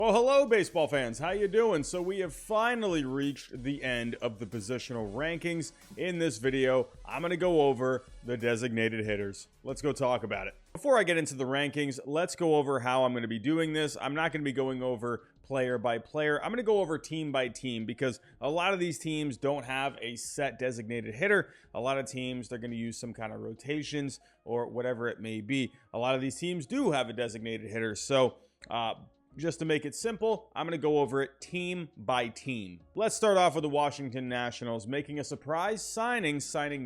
Well, hello, baseball fans. How you doing? So we have finally reached the end of the positional rankings. In this video, I'm going to go over the designated hitters. Let's go talk about it. Before I get into the rankings, let's go over how I'm going to be doing this. I'm not going to be going over player by player. I'm going to go over team by team because a lot of these teams don't have a set designated hitter. A lot of teams, they're going to use some kind of rotations or whatever it may be. A lot of these teams do have a designated hitter. So, just to make it simple, I'm going to go over it team by team. Let's start off with the Washington Nationals making a surprise signing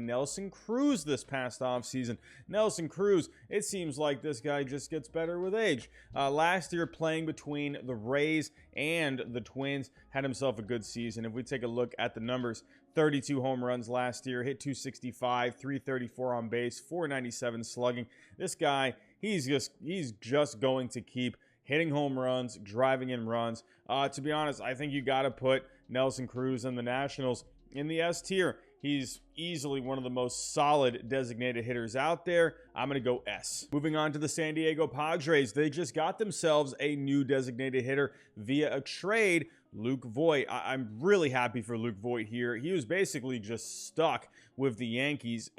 Nelson Cruz this past offseason. Nelson Cruz, it seems like this guy just gets better with age. Last year, playing between the Rays and the Twins, had himself a good season. If we take a look at the numbers, 32 home runs last year, hit 265, 334 on base, 497 slugging. This guy, he's just going to keep hitting home runs, driving in runs. To be honest, I think you got to put Nelson Cruz and the Nationals in the S tier. He's easily one of the most solid designated hitters out there. I'm going to go S. Moving on to the San Diego Padres. They just got themselves a new designated hitter via a trade, Luke Voit. I'm really happy for Luke Voit here. He was basically just stuck with the Yankees.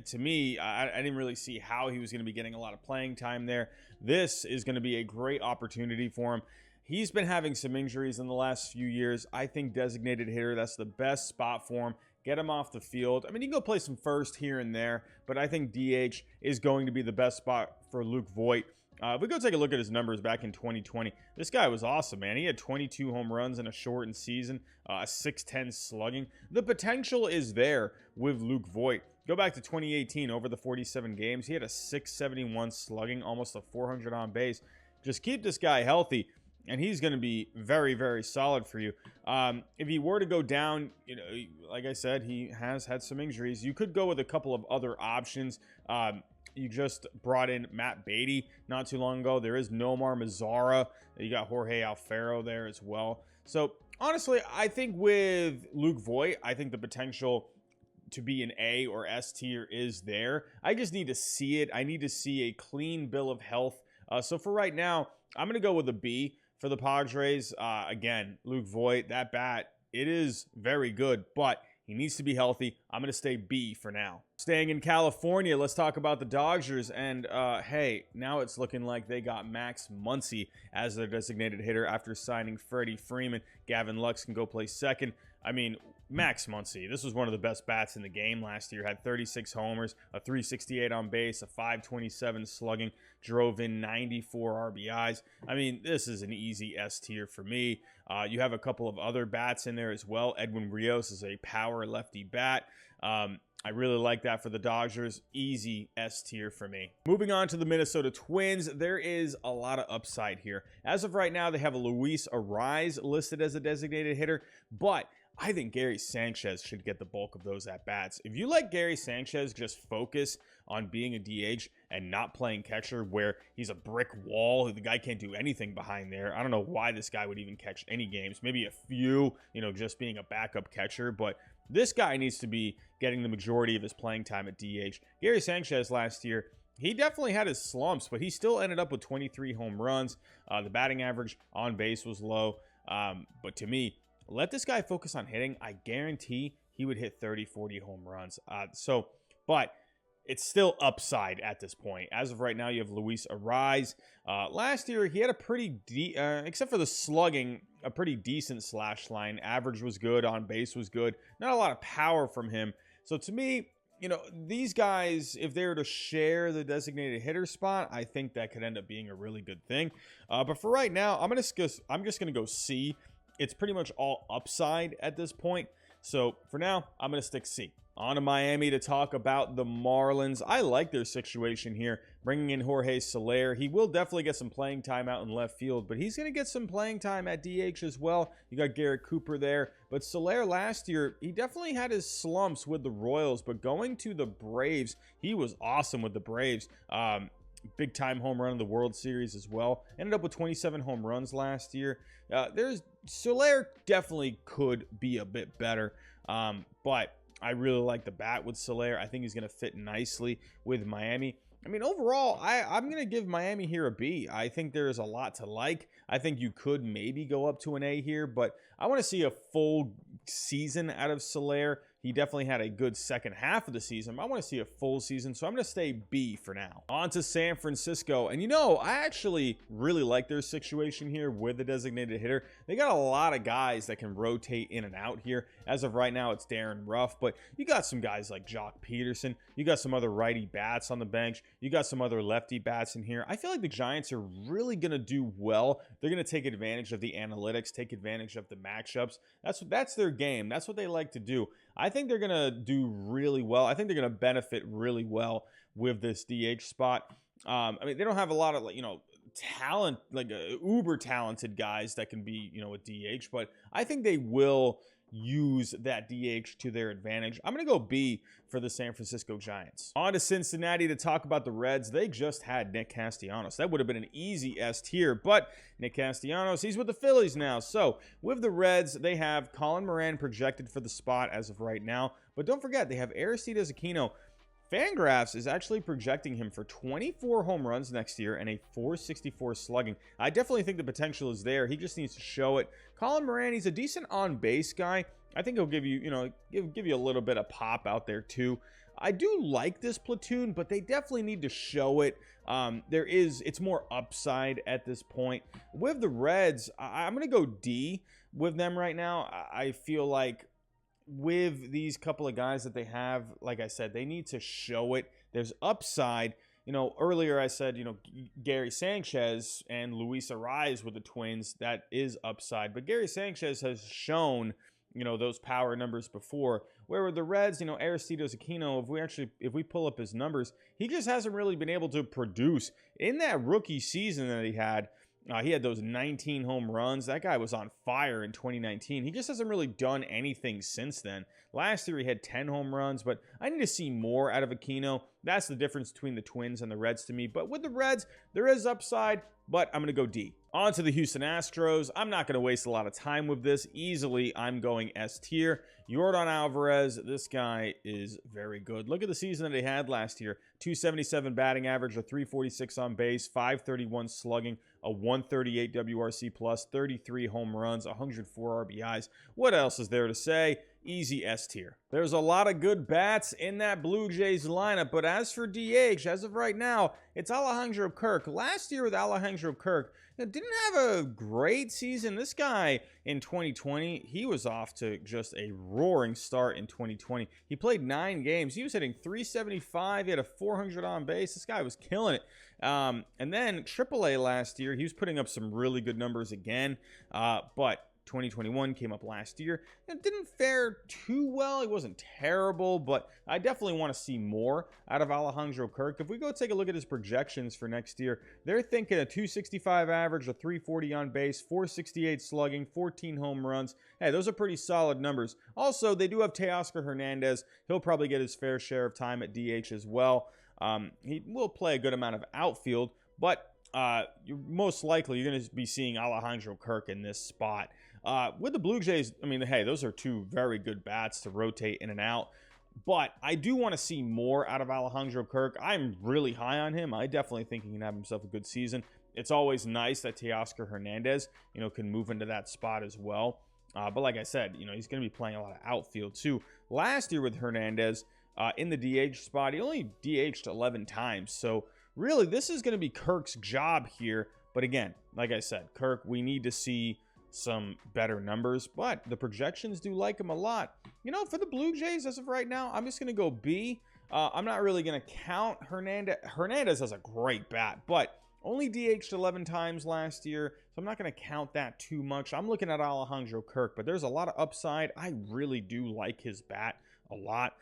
To me, I didn't really see how he was going to be getting a lot of playing time there. This is going to be a great opportunity for him. He's been having some injuries in the last few years. I think designated hitter, that's the best spot for him. Get him off the field. I mean, you can go play some first here and there, but I think DH is going to be the best spot for Luke Voit. If we go take a look at his numbers back in 2020, this guy was awesome, man. He had 22 home runs in a shortened season, a 610 slugging. The potential is there with Luke Voit. Go back to 2018, over the 47 games, he had a 671 slugging, almost a 400 on base. Just keep this guy healthy, and he's going to be very, very solid for you. If he were to go down, you know, like I said, he has had some injuries. You could go with a couple of other options. You just brought in Matt Beatty not too long ago. There is Nomar Mazara. You got Jorge Alfaro there as well. So, honestly, I think with Luke Voit, I think the potential to be an A or S tier is there. I just need to see it. I need to see a clean bill of health. So, for right now, I'm going to go with a B for the Padres. Again, Luke Voit, that bat, it is very good, but he needs to be healthy. I'm going to stay B for now. Staying in California, let's talk about the Dodgers. And, hey, now it's looking like they got Max Muncy as their designated hitter after signing Freddie Freeman. Gavin Lux can go play second. I mean, Max Muncy, this was one of the best bats in the game last year. Had 36 homers, a 368 on base, a 527 slugging, drove in 94 RBIs. I mean, this is an easy S tier for me. You have a couple of other bats in there as well. Edwin Rios is a power lefty bat. I really like that for the Dodgers. Easy S tier for me. Moving on to the Minnesota Twins, there is a lot of upside here. As of right now, they have a Luis Arraez listed as a designated hitter, but I think Gary Sanchez should get the bulk of those at-bats. If you let Gary Sanchez just focus on being a DH and not playing catcher where he's a brick wall, the guy can't do anything behind there. I don't know why this guy would even catch any games. Maybe a few, just being a backup catcher, but this guy needs to be getting the majority of his playing time at DH. Gary Sanchez last year, he definitely had his slumps, but he still ended up with 23 home runs. The batting average on base was low, but to me, let this guy focus on hitting. I guarantee he would hit 30, 40 home runs. But it's still upside at this point. As of right now, you have Luis Arraez. Last year, he had a pretty, except for the slugging, a pretty decent slash line. Average was good, on base was good. Not a lot of power from him. So to me, these guys, if they were to share the designated hitter spot, I think that could end up being a really good thing. But for right now, I'm just going to go C. It's pretty much all upside at this point. So for now, I'm going to stick C. On to Miami to talk about the Marlins. I like their situation here. Bringing in Jorge Soler. He will definitely get some playing time out in left field, but he's going to get some playing time at DH as well. You got Garrett Cooper there. But Soler last year, he definitely had his slumps with the Royals, but going to the Braves, he was awesome with the Braves. Big time home run in the World Series as well. Ended up with 27 home runs last year. Soler definitely could be a bit better, but I really like the bat with Soler. I think he's going to fit nicely with Miami. I mean, overall, I'm going to give Miami here a B. I think there is a lot to like. I think you could maybe go up to an A here, but I want to see a full season out of Soler. He definitely had a good second half of the season, but I want to see a full season, so I'm going to stay B for now. On to San Francisco, and I actually really like their situation here with the designated hitter. They got a lot of guys that can rotate in and out here. As of right now, it's Darren Ruff, but you got some guys like Jock Peterson. You got some other righty bats on the bench. You got some other lefty bats in here. I feel like the Giants are really going to do well. They're going to take advantage of the analytics, take advantage of the matchups. That's their game. That's what they like to do. I think they're going to do really well. I think they're going to benefit really well with this DH spot. I mean, they don't have a lot of, talent, like uber talented guys that can be, a DH, but I think they will use that DH to their advantage. I'm going to go B for the San Francisco Giants. On to Cincinnati to talk about the Reds. They just had Nick Castellanos. That would have been an easy S tier, but Nick Castellanos, he's with the Phillies now. So with the Reds, they have Colin Moran projected for the spot as of right now, but don't forget, they have Aristides Aquino. Fangraphs is actually projecting him for 24 home runs next year and a 464 slugging. I definitely think the potential is there. He just needs to show it. Colin Moran, he's a decent on-base guy. I think he'll give you, give you a little bit of pop out there too. I do like this platoon, but they definitely need to show it. It's more upside at this point. With the Reds, I'm going to go D with them right now. I feel like with these couple of guys that they have, like I said, they need to show it. There's upside. Earlier I said, Gary Sanchez and Luis Arraez with the Twins, that is upside. But Gary Sanchez has shown, those power numbers before. Where with the Reds, Aristides Aquino, if we pull up his numbers, he just hasn't really been able to produce. In that rookie season that he had those 19 home runs. That guy was on fire in 2019. He just hasn't really done anything since then. Last year he had 10 home runs, but I need to see more out of Aquino. That's the difference between the Twins and the Reds to me. But with the Reds, there is upside, but I'm going to go D. On to the Houston Astros. I'm not going to waste a lot of time with this. Easily, I'm going S tier. Yordan Alvarez, this guy is very good. Look at the season that he had last year. 277 batting average, a 346 on base, 531 slugging, a 138 WRC plus, 33 home runs, 104 RBIs. What else is there to say? Easy S tier. There's a lot of good bats in that Blue Jays lineup, but as for DH, as of right now, it's Alejandro Kirk. Last year with Alejandro Kirk, didn't have a great season. This guy in 2020, he was off to just a roaring start in 2020. He played 9 games. He was hitting 375. He had a 400 on base. This guy was killing it. And then AAA last year, he was putting up some really good numbers again, but 2021 came up last year. It didn't fare too well. It wasn't terrible, but I definitely want to see more out of Alejandro Kirk. If we go take a look at his projections for next year, they're thinking a 265 average, a 340 on base, 468 slugging, 14 home runs. Hey, those are pretty solid numbers. Also, they do have Teoscar Hernandez. He'll probably get his fair share of time at DH as well. He will play a good amount of outfield, but most likely you're going to be seeing Alejandro Kirk in this spot. With the Blue Jays, I mean, hey, those are 2 very good bats to rotate in and out. But I do want to see more out of Alejandro Kirk. I'm really high on him. I definitely think he can have himself a good season. It's always nice that Teoscar Hernandez, can move into that spot as well. But like I said, he's going to be playing a lot of outfield too. Last year with Hernandez in the DH spot, he only DH'd 11 times. So really, this is going to be Kirk's job here. But again, like I said, Kirk, we need to see some better numbers, but the projections do like him a lot. For the Blue Jays, as of right now, I'm just going to go B. I'm not really going to count Hernandez. Hernandez has a great bat, but only DH'd 11 times last year, so I'm not going to count that too much. I'm looking at Alejandro Kirk, but there's a lot of upside. I really do like his bat a lot,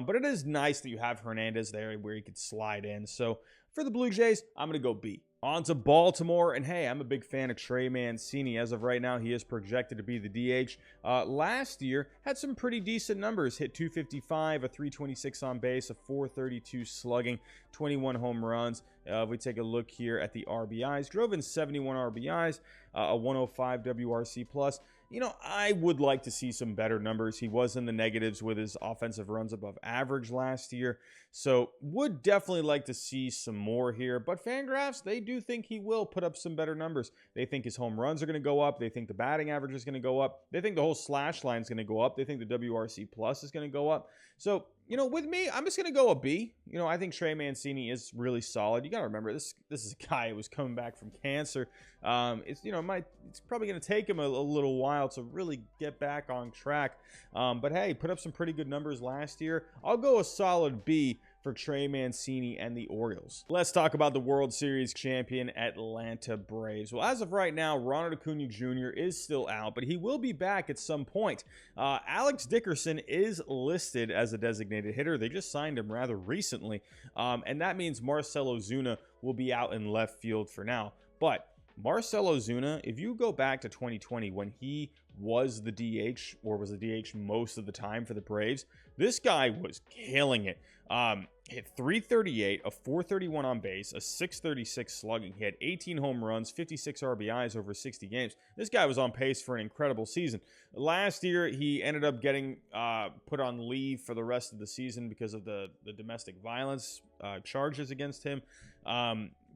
but it is nice that you have Hernandez there where he could slide in. So for the Blue Jays, I'm going to go B. On to Baltimore, and hey, I'm a big fan of Trey Mancini. As of right now, he is projected to be the DH. Last year, had some pretty decent numbers. Hit 255, a 326 on base, a 432 slugging, 21 home runs. If we take a look here at the RBIs, drove in 71 RBIs, a 105 WRC plus. You know, I would like to see some better numbers. He was in the negatives with his offensive runs above average last year. So would definitely like to see some more here. But Fangraphs, they do think he will put up some better numbers. They think his home runs are going to go up. They think the batting average is going to go up. They think the whole slash line is going to go up. They think the WRC plus is going to go up. So, you know, with me, I'm just going to go a B. You know, I think Trey Mancini is really solid. You got to remember, this is a guy who was coming back from cancer. It's probably going to take him a little while to really get back on track. But hey, put up some pretty good numbers last year. I'll go a solid B for Trey Mancini and the Orioles. Let's talk about the World Series champion Atlanta Braves. Well, as of right now, Ronald Acuna Jr. is still out, but he will be back at some point. Alex Dickerson is listed as a designated hitter. They just signed him rather recently, and that means Marcell Ozuna will be out in left field for now. But Marcell Ozuna, if you go back to 2020 when he was the DH, or was the DH most of the time for the Braves, this guy was killing it. Hit 338, a 431 on base, a 636 slugging. He had 18 home runs, 56 RBIs over 60 games. This guy was on pace for an incredible season. Last year, he ended up getting put on leave for the rest of the season because of the domestic violence charges against him.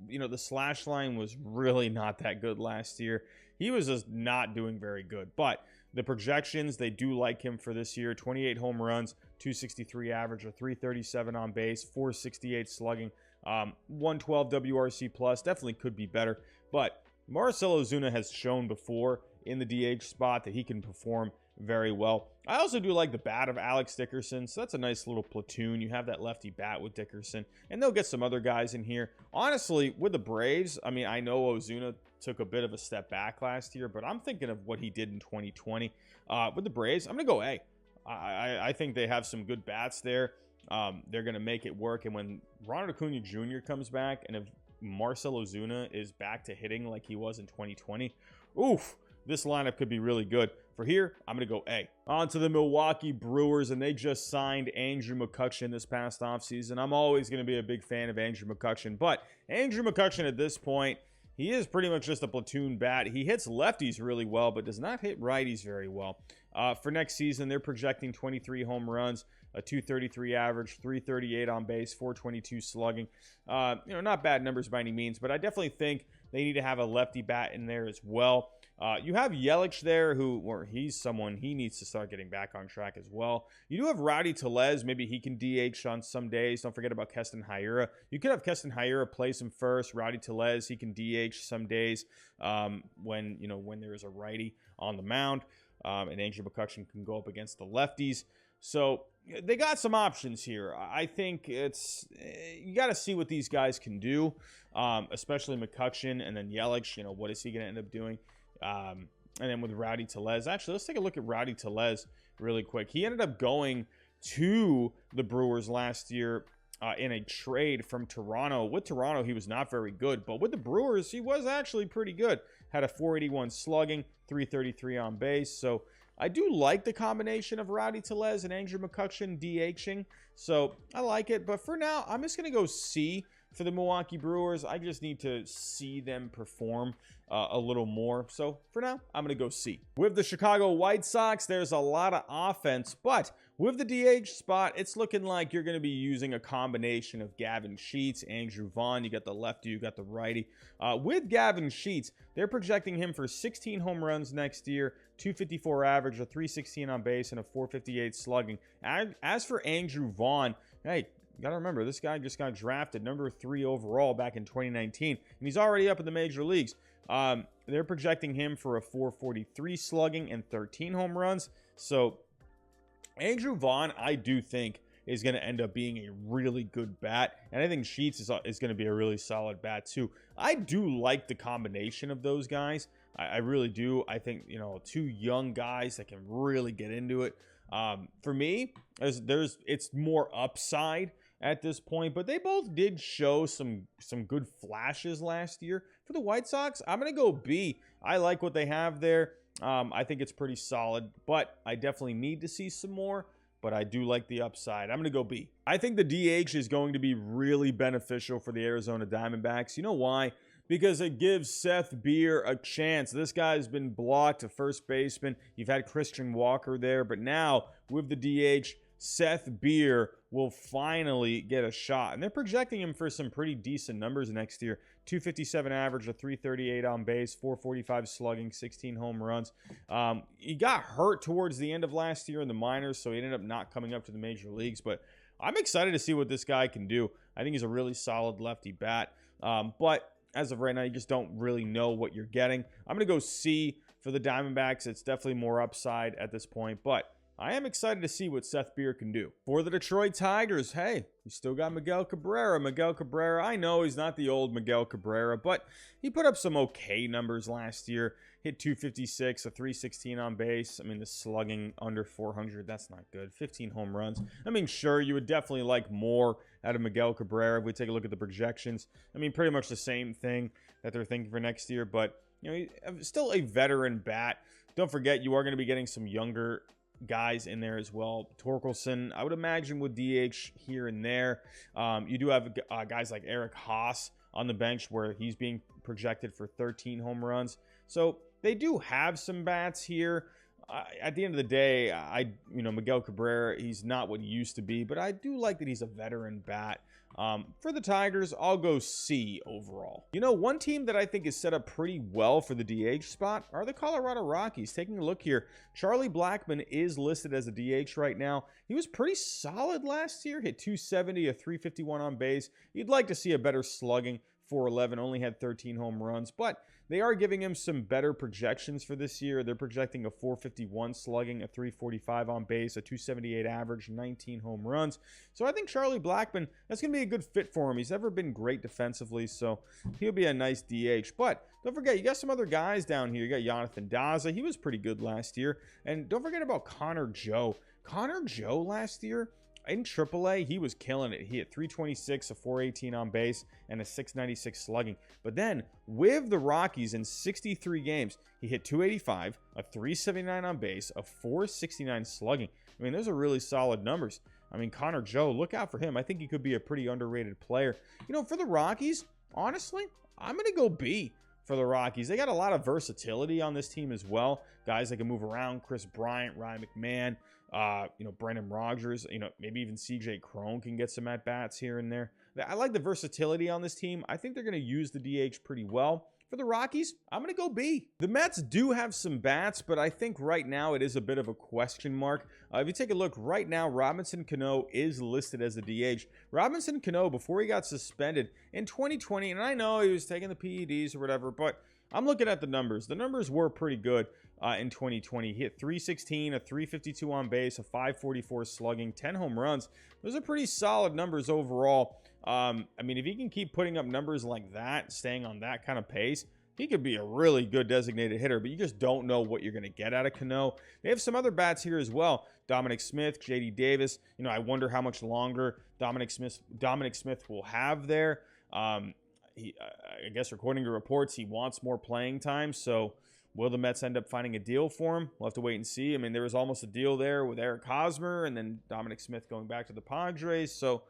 You know, the slash line was really not that good last year. He was just not doing very good. But the projections, they do like him for this year. 28 home runs, 263 average, a 337 on base, 468 slugging, 112 WRC plus. Definitely could be better. But Marcell Ozuna has shown before in the DH spot that he can perform very well. I also do like the bat of Alex Dickerson, so that's a nice little platoon. You have that lefty bat with Dickerson, and they'll get some other guys in here. Honestly, with the Braves, I mean, I know Ozuna took a bit of a step back last year, but I'm thinking of what he did in 2020. With the Braves, I'm going to go A. I think they have some good bats there. They're going to make it work, and when Ronald Acuna Jr. comes back, and if Marcell Ozuna is back to hitting like he was in 2020, oof, this lineup could be really good. For here, I'm going to go A. On to the Milwaukee Brewers, and they just signed Andrew McCutchen this past offseason. I'm always going to be a big fan of Andrew McCutchen, but Andrew McCutchen at this point, he is pretty much just a platoon bat. He hits lefties really well, but does not hit righties very well. For next season, they're projecting 23 home runs, a 233 average, 338 on base, 422 slugging. Not bad numbers by any means, but I definitely think they need to have a lefty bat in there as well. You have Yelich there, he's someone he needs to start getting back on track as well. You do have Rowdy Tellez. Maybe he can DH on some days. Don't forget about Keston Hiura. You could have Keston Hiura place him first. Rowdy Tellez, he can DH some days when there is a righty on the mound. And Andrew McCutchen can go up against the lefties. So they got some options here. I think you got to see what these guys can do, especially McCutchen, and then Yelich. What is he going to end up doing? And then with Rowdy Tellez, actually, let's take a look at Rowdy Tellez really quick. He ended up going to the Brewers last year in a trade from Toronto. With Toronto, he was not very good, but with the Brewers, he was actually pretty good. Had a 481 slugging, 333 on base. So I do like the combination of Rowdy Tellez and Andrew McCutchen DHing. So I like it, but for now, I'm just going to go C for the Milwaukee Brewers. I just need to see them perform a little more. So for now, I'm going to go C. With the Chicago White Sox, there's a lot of offense, but with the DH spot, it's looking like you're going to be using a combination of Gavin Sheets, Andrew Vaughn. You got the lefty, you got the righty. With Gavin Sheets, they're projecting him for 16 home runs next year, 254 average, a 316 on base, and a 458 slugging. As for Andrew Vaughn, hey, you got to remember, this guy just got drafted number 3 overall back in 2019, and he's already up in the major leagues. They're projecting him for a 443 slugging and 13 home runs. So Andrew Vaughn, I do think, is going to end up being a really good bat, and I think Sheets is going to be a really solid bat too. I do like the combination of those guys. I really do. I think, two young guys that can really get into it. For me, it's more upside at this point, but they both did show some good flashes last year. For the White Sox, I'm going to go B. I like what they have there. I think it's pretty solid, but I definitely need to see some more. But I do like the upside. I'm going to go B. I think the DH is going to be really beneficial for the Arizona Diamondbacks. You know why? Because it gives Seth Beer a chance. This guy's been blocked to first baseman. You've had Christian Walker there, but now with the DH, Seth Beer will finally get a shot. And they're projecting him for some pretty decent numbers next year. 257 average, a 338 on base, 445 slugging, 16 home runs. He got hurt towards the end of last year in the minors, so he ended up not coming up to the major leagues. But I'm excited to see what this guy can do. I think he's a really solid lefty bat. But as of right now, you just don't really know what you're getting. I'm going to go C for the Diamondbacks. It's definitely more upside at this point, but I am excited to see what Seth Beer can do. For the Detroit Tigers, hey, you still got Miguel Cabrera. Miguel Cabrera, I know he's not the old Miguel Cabrera, but he put up some okay numbers last year. Hit 256, a 316 on base. I mean, the slugging under 400, that's not good. 15 home runs. I mean, sure, you would definitely like more out of Miguel Cabrera if we take a look at the projections. I mean, pretty much the same thing that they're thinking for next year, but, you know, still a veteran bat. Don't forget, you are going to be getting some younger guys in there as well. Torkelson, I would imagine, with DH here and there. You do have guys like Eric Haas on the bench where he's being projected for 13 home runs. So they do have some bats here. At the end of the day, Miguel Cabrera, he's not what he used to be, but I do like that he's a veteran bat. For the Tigers, I'll go C overall. You know, one team that I think is set up pretty well for the DH spot are the Colorado Rockies. Taking a look here, Charlie Blackmon is listed as a DH right now. He was pretty solid last year, hit 270, a 351 on base. You'd like to see a better slugging. 411, only had 13 home runs, but they are giving him some better projections for this year. They're projecting a 451 slugging, a 345 on base, a 278 average, 19 home runs. So I think Charlie Blackmon, that's going to be a good fit for him. He's never been great defensively, so he'll be a nice DH. But don't forget, you got some other guys down here. You got Jonathan Daza. He was pretty good last year. And don't forget about Connor Joe. Connor Joe last year, in AAA, he was killing it. He hit 326, a 418 on base, and a 696 slugging. But then, with the Rockies in 63 games, he hit 285, a 379 on base, a 469 slugging. I mean, those are really solid numbers. I mean, Connor Joe, look out for him. I think he could be a pretty underrated player. You know, for the Rockies, honestly, I'm going to go B for the Rockies. They got a lot of versatility on this team as well. Guys that can move around, Chris Bryant, Ryan McMahon, Brendan Rodgers, maybe even CJ Cron can get some at-bats here and there. I like the versatility on this team. I think they're going to use the DH pretty well. For the Rockies, I'm going to go B. The Mets do have some bats, but I think right now it is a bit of a question mark. If you take a look right now, Robinson Cano is listed as a DH. Robinson Cano, before he got suspended in 2020, and I know he was taking the PEDs or whatever, but I'm looking at the numbers. The numbers were pretty good in 2020. He hit 316, a 352 on base, a 544 slugging, 10 home runs. Those are pretty solid numbers overall. I mean, if he can keep putting up numbers like that, staying on that kind of pace, he could be a really good designated hitter, but you just don't know what you're going to get out of Cano. They have some other bats here as well. Dominic Smith, JD Davis. I wonder how much longer Dominic Smith will have there. I guess according to reports, he wants more playing time. So will the Mets end up finding a deal for him? We'll have to wait and see. I mean, there was almost a deal there with Eric Hosmer and then Dominic Smith going back to the Padres. So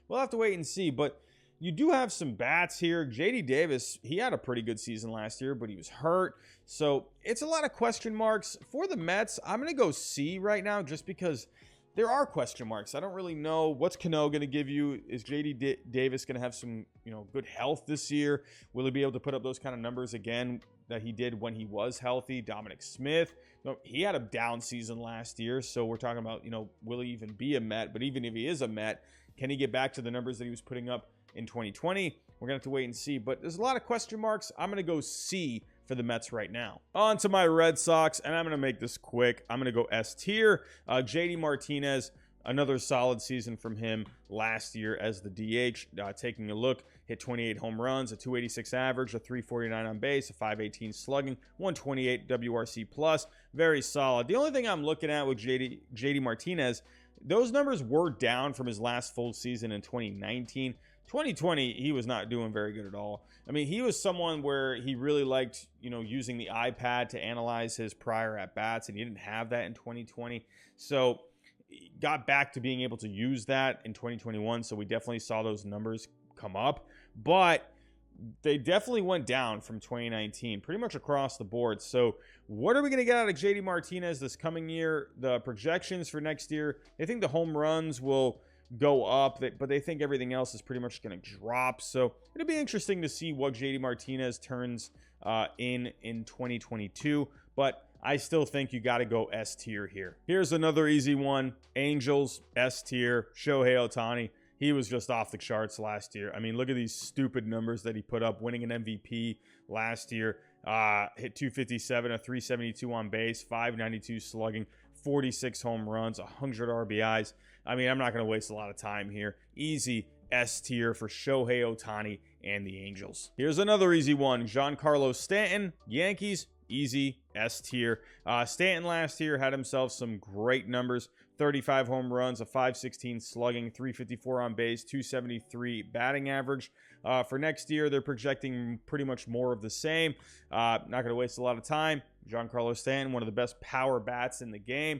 we'll have to wait and see. But you do have some bats here. JD Davis, he had a pretty good season last year, but he was hurt. So it's a lot of question marks. For the Mets, I'm going to go C right now just because there are question marks. I don't really know what's Cano going to give you. Is JD Davis going to have some, good health this year? Will he be able to put up those kind of numbers again that he did when he was healthy? Dominic Smith, he had a down season last year. So we're talking about, will he even be a Met? But even if he is a Met, can he get back to the numbers that he was putting up in 2020? We're going to have to wait and see. But there's a lot of question marks. I'm going to go C for the Mets right now. On to my Red Sox, and I'm going to make this quick. I'm going to go S tier. JD Martinez, another solid season from him last year as the DH. Taking a look, hit 28 home runs, a 286 average, a 349 on base, a 518 slugging, 128 WRC plus. Very solid. The only thing I'm looking at with JD Martinez, those numbers were down from his last full season in 2019. 2020, he was not doing very good at all. I mean, he was someone where he really liked, using the iPad to analyze his prior at-bats, and he didn't have that in 2020. So he got back to being able to use that in 2021, so we definitely saw those numbers come up. But they definitely went down from 2019 pretty much across the board. So what are we going to get out of JD Martinez this coming year? The projections for next year, they think the home runs will go up, but they think everything else is pretty much going to drop. So it'll be interesting to see what JD Martinez turns in 2022. But I still think you got to go S tier here. Here's another easy one. Angels, S tier. Shohei Ohtani. He was just off the charts last year. I mean, look at these stupid numbers that he put up, winning an MVP last year. Hit 257, a 372 on base, 592 slugging, 46 home runs, 100 RBIs. I mean, I'm not going to waste a lot of time here. Easy S tier for Shohei Ohtani and the Angels. Here's another easy one. Giancarlo Stanton, Yankees. Easy S tier. Stanton last year had himself some great numbers. 35 home runs, a 516 slugging, 354 on base, 273 batting average. For next year, they're projecting pretty much more of the same. Not going to waste a lot of time. Giancarlo Stanton, one of the best power bats in the game.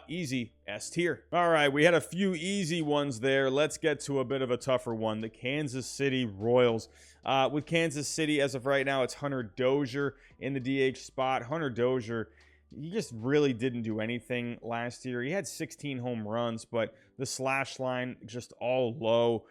Easy S tier. All right, we had a few easy ones there. Let's get to a bit of a tougher one. The Kansas City Royals. With Kansas City, as of right now, it's Hunter Dozier in the DH spot. Hunter Dozier, he just really didn't do anything last year. He had 16 home runs, but the slash line just all low.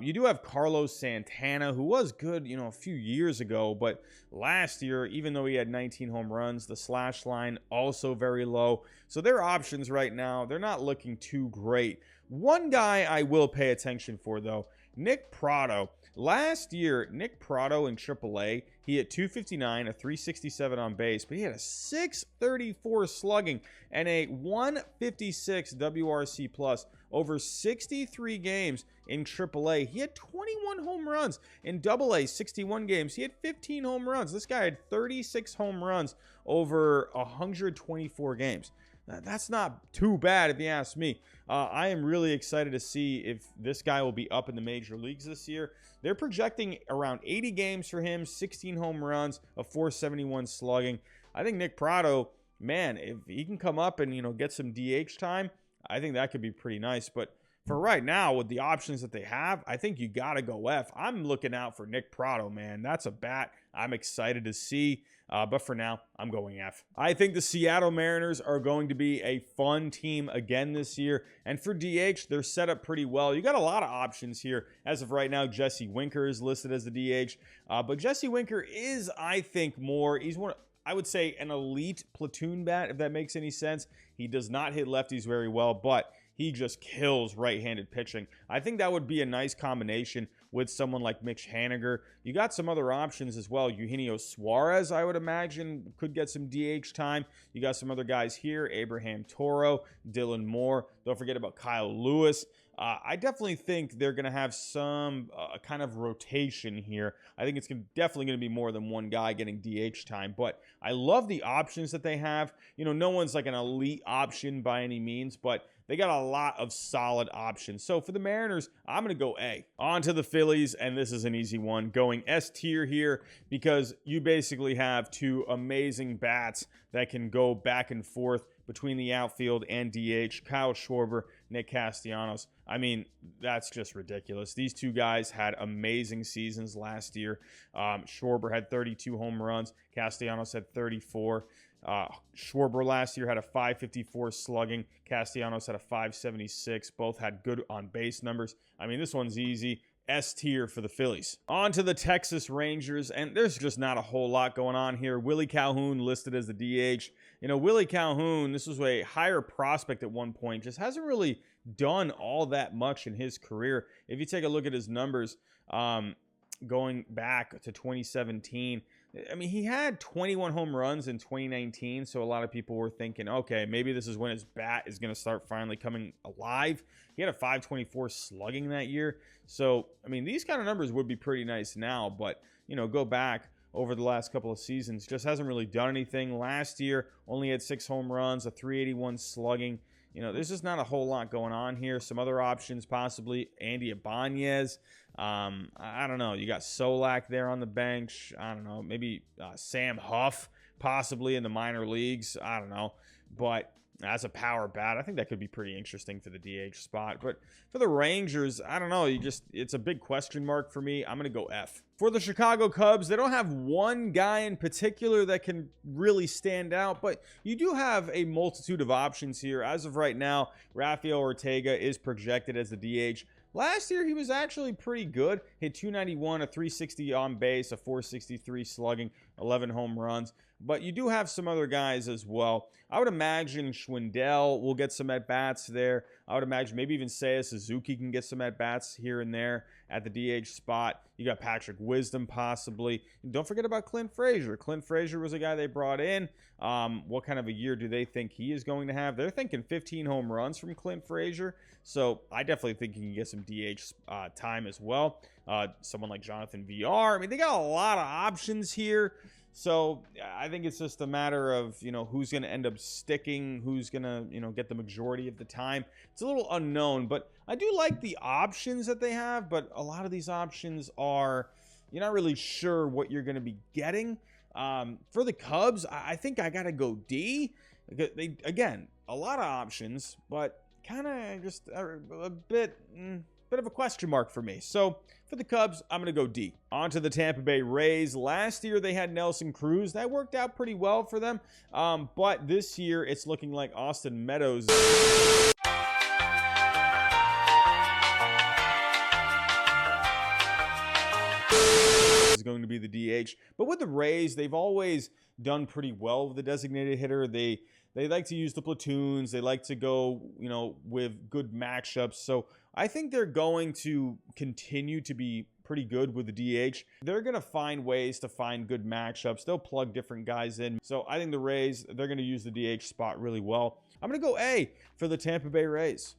You do have Carlos Santana, who was good, a few years ago, but last year, even though he had 19 home runs, the slash line also very low. So their options right now, they're not looking too great. One guy I will pay attention for, though, Nick Pratto. Last year, Nick Pratto in AAA, he hit 259, a 367 on base, but he had a 634 slugging and a 156 WRC plus over 63 games in AAA. He had 21 home runs. In AA, 61 games, he had 15 home runs. This guy had 36 home runs over 124 games. That's not too bad if you ask me. I am really excited to see if this guy will be up in the major leagues this year. They're projecting around 80 games for him, 16 home runs, a 471 slugging. I think Nick Pratto, man, if he can come up and, get some DH time, I think that could be pretty nice. But for right now, with the options that they have, I think you got to go F. I'm looking out for Nick Pratto, man. That's a bat I'm excited to see. But for now, I'm going F. I think the Seattle Mariners are going to be a fun team again this year. And for DH, they're set up pretty well. You got a lot of options here. As of right now, Jesse Winker is listed as the DH. But Jesse Winker is, I think, he's one, I would say, an elite platoon bat, if that makes any sense. He does not hit lefties very well, but he just kills right-handed pitching. I think that would be a nice combination with someone like Mitch Haniger. You got some other options as well. Eugenio Suarez, I would imagine, could get some DH time. You got some other guys here. Abraham Toro, Dylan Moore. Don't forget about Kyle Lewis. I definitely think they're going to have some kind of rotation here. I think it's definitely going to be more than one guy getting DH time. But I love the options that they have. No one's like an elite option by any means, but they got a lot of solid options. So for the Mariners, I'm going to go A. On to the Phillies, and this is an easy one. Going S tier here because you basically have two amazing bats that can go back and forth between the outfield and DH. Kyle Schwarber, Nick Castellanos. I mean, that's just ridiculous. These two guys had amazing seasons last year. Schwarber had 32 home runs. Castellanos had 34. Schwarber last year had a 554 slugging. Castellanos had a 576. Both had good on-base numbers. I mean, this one's easy. S tier for the Phillies. On to the Texas Rangers, and there's just not a whole lot going on here. Willie Calhoun listed as the DH. Willie Calhoun, this was a higher prospect at one point, just hasn't really done all that much in his career. If you take a look at his numbers going back to 2017, I mean, he had 21 home runs in 2019, so a lot of people were thinking, okay, maybe this is when his bat is going to start finally coming alive. He had a 524 slugging that year. So, I mean, these kind of numbers would be pretty nice now, but, go back over the last couple of seasons, just hasn't really done anything. Last year, only had 6 home runs, a 381 slugging. there's just not a whole lot going on here. Some other options, possibly Andy Ibanez. I don't know. You got Solak there on the bench. I don't know. Maybe Sam Huff, possibly in the minor leagues. I don't know. But as a power bat, I think that could be pretty interesting for the DH spot. But for the Rangers, I don't know. It's a big question mark for me. I'm going to go F. For the Chicago Cubs, they don't have one guy in particular that can really stand out, but you do have a multitude of options here. As of right now, Rafael Ortega is projected as the DH. Last year, he was actually pretty good. Hit 291, a 360 on base, a 463 slugging, 11 home runs. But you do have some other guys as well. I would imagine Schwindel will get some at-bats there. I would imagine maybe even Seiya Suzuki can get some at-bats here and there at the DH spot. You got Patrick Wisdom possibly. And don't forget about Clint Frazier. Clint Frazier was a guy they brought in. What kind of a year do they think he is going to have? They're thinking 15 home runs from Clint Frazier. So I definitely think he can get some DH time as well. Someone like Jonathan VR. I mean, they got a lot of options here. So I think it's just a matter of, who's going to end up sticking, who's going to, get the majority of the time. It's a little unknown, but I do like the options that they have. But a lot of these options are, you're not really sure what you're going to be getting. For the Cubs, I think I got to go D. Again, a lot of options, but kind of just a bit of a question mark for me. So for the Cubs, I'm going to go D. On to the Tampa Bay Rays. Last year, they had Nelson Cruz. That worked out pretty well for them. But this year, it's looking like Austin Meadows is going to be the DH. But with the Rays, they've always done pretty well with the designated hitter. They like to use the platoons. They like to go, with good matchups. So I think they're going to continue to be pretty good with the DH. They're going to find ways to find good matchups. They'll plug different guys in. So I think the Rays, they're going to use the DH spot really well. I'm going to go A for the Tampa Bay Rays.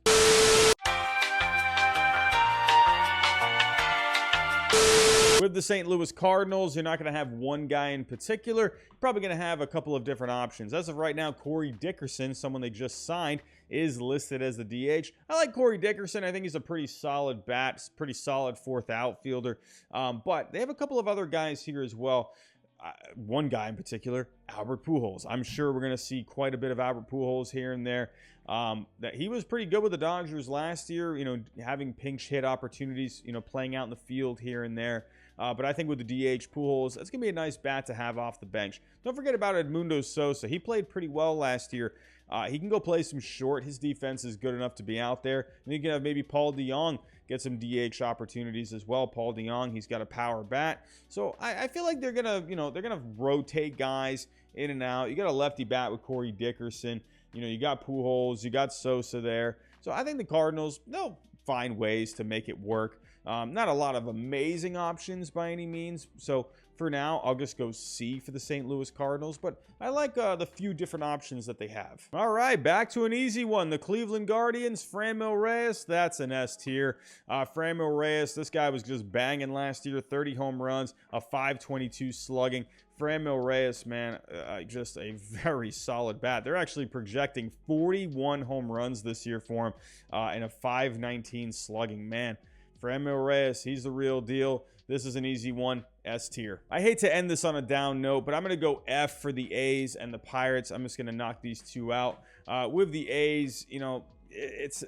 With the St. Louis Cardinals, you're not going to have one guy in particular. You're probably going to have a couple of different options. As of right now, Corey Dickerson, someone they just signed, is listed as the DH. I like Corey Dickerson. I think he's a pretty solid bat, pretty solid fourth outfielder. But they have a couple of other guys here as well. One guy in particular, Albert Pujols. I'm sure we're going to see quite a bit of Albert Pujols here and there. That he was pretty good with the Dodgers last year, having pinch hit opportunities, playing out in the field here and there. But I think with the DH Pujols, that's going to be a nice bat to have off the bench. Don't forget about Edmundo Sosa. He played pretty well last year. He can go play some short. His defense is good enough to be out there. And you can have maybe Paul DeJong get some DH opportunities as well. Paul DeJong, he's got a power bat. So I feel like they're gonna, they're gonna rotate guys in and out. You got a lefty bat with Corey Dickerson. You got Pujols, you got Sosa there. So I think the Cardinals, they'll find ways to make it work. Not a lot of amazing options by any means. So for now, I'll just go C for the St. Louis Cardinals. But I like the few different options that they have. All right, back to an easy one. The Cleveland Guardians, Franmil Reyes. That's an S tier. Franmil Reyes, this guy was just banging last year. 30 home runs, a 522 slugging. Franmil Reyes, man, just a very solid bat. They're actually projecting 41 home runs this year for him and a 519 slugging. Man, Franmil Reyes, he's the real deal. This is an easy one, S tier. I hate to end this on a down note, but I'm going to go F for the A's and the Pirates. I'm just going to knock these two out. With the A's,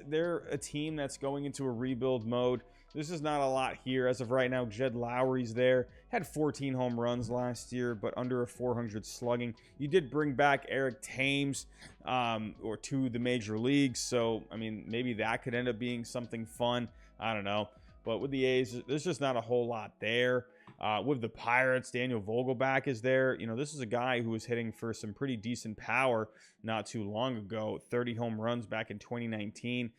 they're a team that's going into a rebuild mode. There's just not a lot here. As of right now, Jed Lowry's there. Had 14 home runs last year, but under a 400 slugging. You did bring back Eric Thames to the major leagues. So, I mean, maybe that could end up being something fun. I don't know. But with the A's, there's just not a whole lot there. With the Pirates, Daniel Vogelbach is there. This is a guy who was hitting for some pretty decent power not too long ago. 30 home runs back in 2019.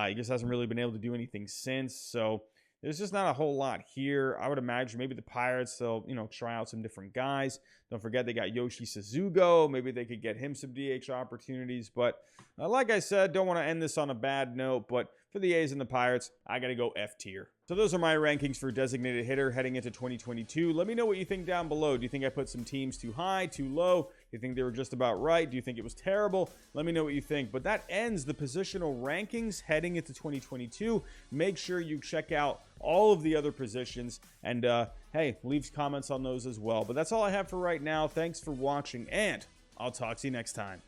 He just hasn't really been able to do anything since. So there's just not a whole lot here. I would imagine maybe the Pirates, they'll, try out some different guys. Don't forget they got Yoshi Suzugo. Maybe they could get him some DH opportunities. But like I said, don't want to end this on a bad note. But For the A's and the Pirates, I got to go F tier. So those are my rankings for designated hitter heading into 2022. Let me know what you think down below. Do you think I put some teams too high, too low? Do you think they were just about right? Do you think it was terrible? Let me know what you think. But that ends the positional rankings heading into 2022. Make sure you check out all of the other positions and hey, leave comments on those as well. But that's all I have for right now. Thanks for watching, and I'll talk to you next time.